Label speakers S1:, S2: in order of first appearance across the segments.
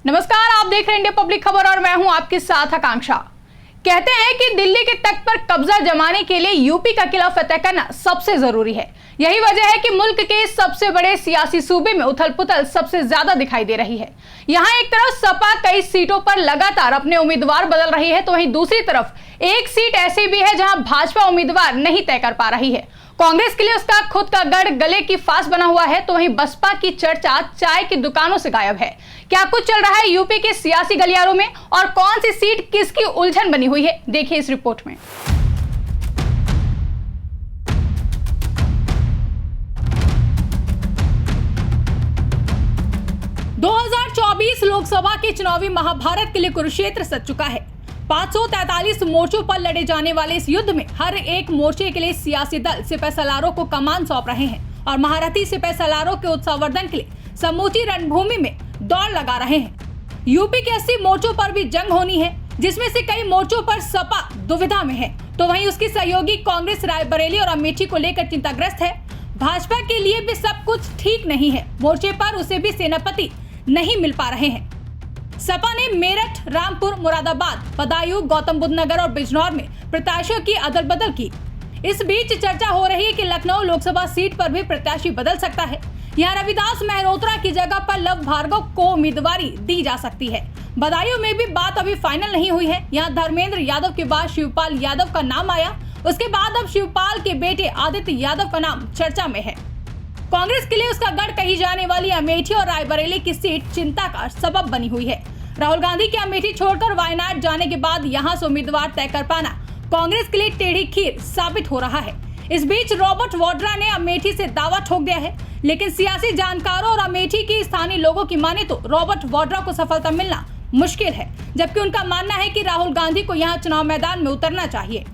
S1: नमस्कार, आप देख रहे हैं इंडिया पब्लिक खबर और मैं हूं आपके साथ आकांक्षा। कहते हैं कि दिल्ली के तख्त पर कब्जा जमाने के लिए यूपी का किला फतेह करना सबसे जरूरी है। यही वजह है कि मुल्क के सबसे बड़े सियासी सूबे में उथल पुथल सबसे ज्यादा दिखाई दे रही है। यहाँ एक तरफ सपा कई सीटों पर लगातार अपने उम्मीदवार बदल रही है, तो वहीं दूसरी तरफ एक सीट ऐसी भी है जहां भाजपा उम्मीदवार नहीं तय कर पा रही है। कांग्रेस के लिए उसका खुद का गढ़ गले की फांस बना हुआ है, तो वहीं बसपा की चर्चा चाय की दुकानों से गायब है। क्या कुछ चल रहा है यूपी के सियासी गलियारों में और कौन सी सीट किसकी उलझन बनी हुई है, देखिए इस रिपोर्ट में। लोकसभा के चुनावी महाभारत के लिए कुरुक्षेत्र सज चुका है। 543 मोर्चों पर लड़े जाने वाले इस युद्ध में हर एक मोर्चे के लिए सियासी दल सिपह सलारों को कमान सौंप रहे हैं और महारथी सिपह सलारों के उत्साहवर्धन के लिए समूची रणभूमि में दौड़ लगा रहे हैं। यूपी के 80 मोर्चों पर भी जंग होनी है, जिसमें से कई मोर्चों पर सपा दुविधा में है, तो वहीं उसकी सहयोगी कांग्रेस रायबरेली और अमेठी को लेकर चिंताग्रस्त है। भाजपा के लिए भी सब कुछ ठीक नहीं है, मोर्चे पर उसे भी सेनापति नहीं मिल पा रहे हैं। सपा ने मेरठ, रामपुर, मुरादाबाद, बदायूं, गौतम बुद्ध नगर और बिजनौर में प्रत्याशियों की अदल बदल की। इस बीच चर्चा हो रही है कि लखनऊ लोकसभा सीट पर भी प्रत्याशी बदल सकता है। यहाँ रविदास मेहरोत्रा की जगह पर लव भार्गव को उम्मीदवारी दी जा सकती है। बदायूं में भी बात अभी फाइनल नहीं हुई है। यहाँ धर्मेंद्र यादव के बाद शिवपाल यादव का नाम आया, उसके बाद अब शिवपाल के बेटे आदित्य यादव का नाम चर्चा में है। कांग्रेस के लिए उसका गढ़ कही जाने वाली अमेठी और रायबरेली की सीट चिंता का सबब बनी हुई है। राहुल गांधी के अमेठी छोड़कर वायनाड जाने के बाद यहां से उम्मीदवार तय कर पाना कांग्रेस के लिए टेढ़ी खीर साबित हो रहा है। इस बीच रॉबर्ट वाड्रा ने अमेठी से दावा ठोक दिया है, लेकिन सियासी जानकारों और अमेठी की स्थानीय लोगों की माने तो रॉबर्ट वाड्रा को सफलता मिलना मुश्किल है, जबकि उनका मानना है कि राहुल गांधी को यहाँ चुनाव मैदान में उतरना चाहिए।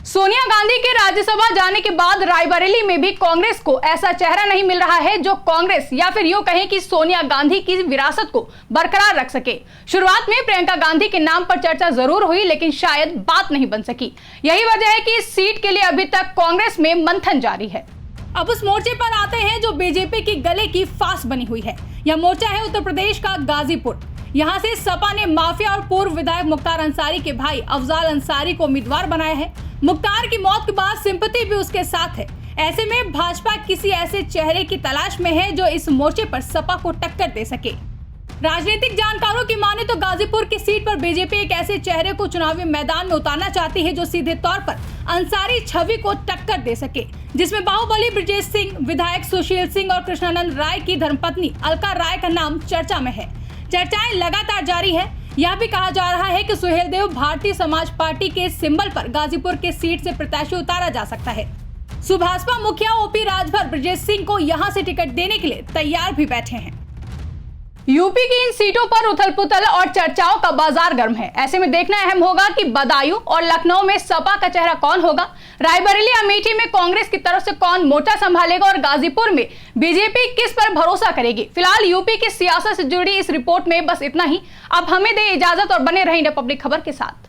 S1: सोनिया गांधी के राज्यसभा जाने के बाद रायबरेली में भी कांग्रेस को ऐसा चेहरा नहीं मिल रहा है जो कांग्रेस या फिर यूं कहें कि सोनिया गांधी की विरासत को बरकरार रख सके। शुरुआत में प्रियंका गांधी के नाम पर चर्चा जरूर हुई, लेकिन शायद बात नहीं बन सकी। यही वजह है कि इस सीट के लिए अभी तक कांग्रेस में मंथन जारी है। अब उस मोर्चे पर आते हैं जो बीजेपी की गले की फांस बनी हुई है। यह मोर्चा है उत्तर प्रदेश का गाजीपुर। यहाँ से सपा ने माफिया और पूर्व विधायक मुख्तार अंसारी के भाई अफजाल अंसारी को उम्मीदवार बनाया है। मुख्तार की मौत के बाद सिंपैथी भी उसके साथ है। ऐसे में भाजपा किसी ऐसे चेहरे की तलाश में है जो इस मोर्चे पर सपा को टक्कर दे सके। राजनीतिक जानकारों की माने तो गाजीपुर की सीट पर बीजेपी एक ऐसे चेहरे को चुनावी मैदान में उतारना चाहती है जो सीधे तौर पर अंसारी छवि को टक्कर दे सके, जिसमें बाहुबली ब्रजेश सिंह, विधायक सुशील सिंह और कृष्णानंद राय की धर्मपत्नी अलका राय का नाम चर्चा में है। चर्चाएं लगातार जारी है। यह भी कहा जा रहा है कि सुहेलदेव भारतीय समाज पार्टी के सिंबल पर गाजीपुर के सीट से प्रत्याशी उतारा जा सकता है। सुभाषपा मुखिया ओपी राजभर ब्रजेश सिंह को यहां से टिकट देने के लिए तैयार भी बैठे हैं। यूपी की इन सीटों पर उथल पुथल और चर्चाओं का बाजार गर्म है। ऐसे में देखना अहम होगा कि बदायूं और लखनऊ में सपा का चेहरा कौन होगा, रायबरेली अमेठी में कांग्रेस की तरफ से कौन मोर्चा संभालेगा और गाजीपुर में बीजेपी किस पर भरोसा करेगी। फिलहाल यूपी की सियासत से जुड़ी इस रिपोर्ट में बस इतना ही। अब हमें दे इजाजत और बने रहें इंडिया पब्लिक खबर के साथ।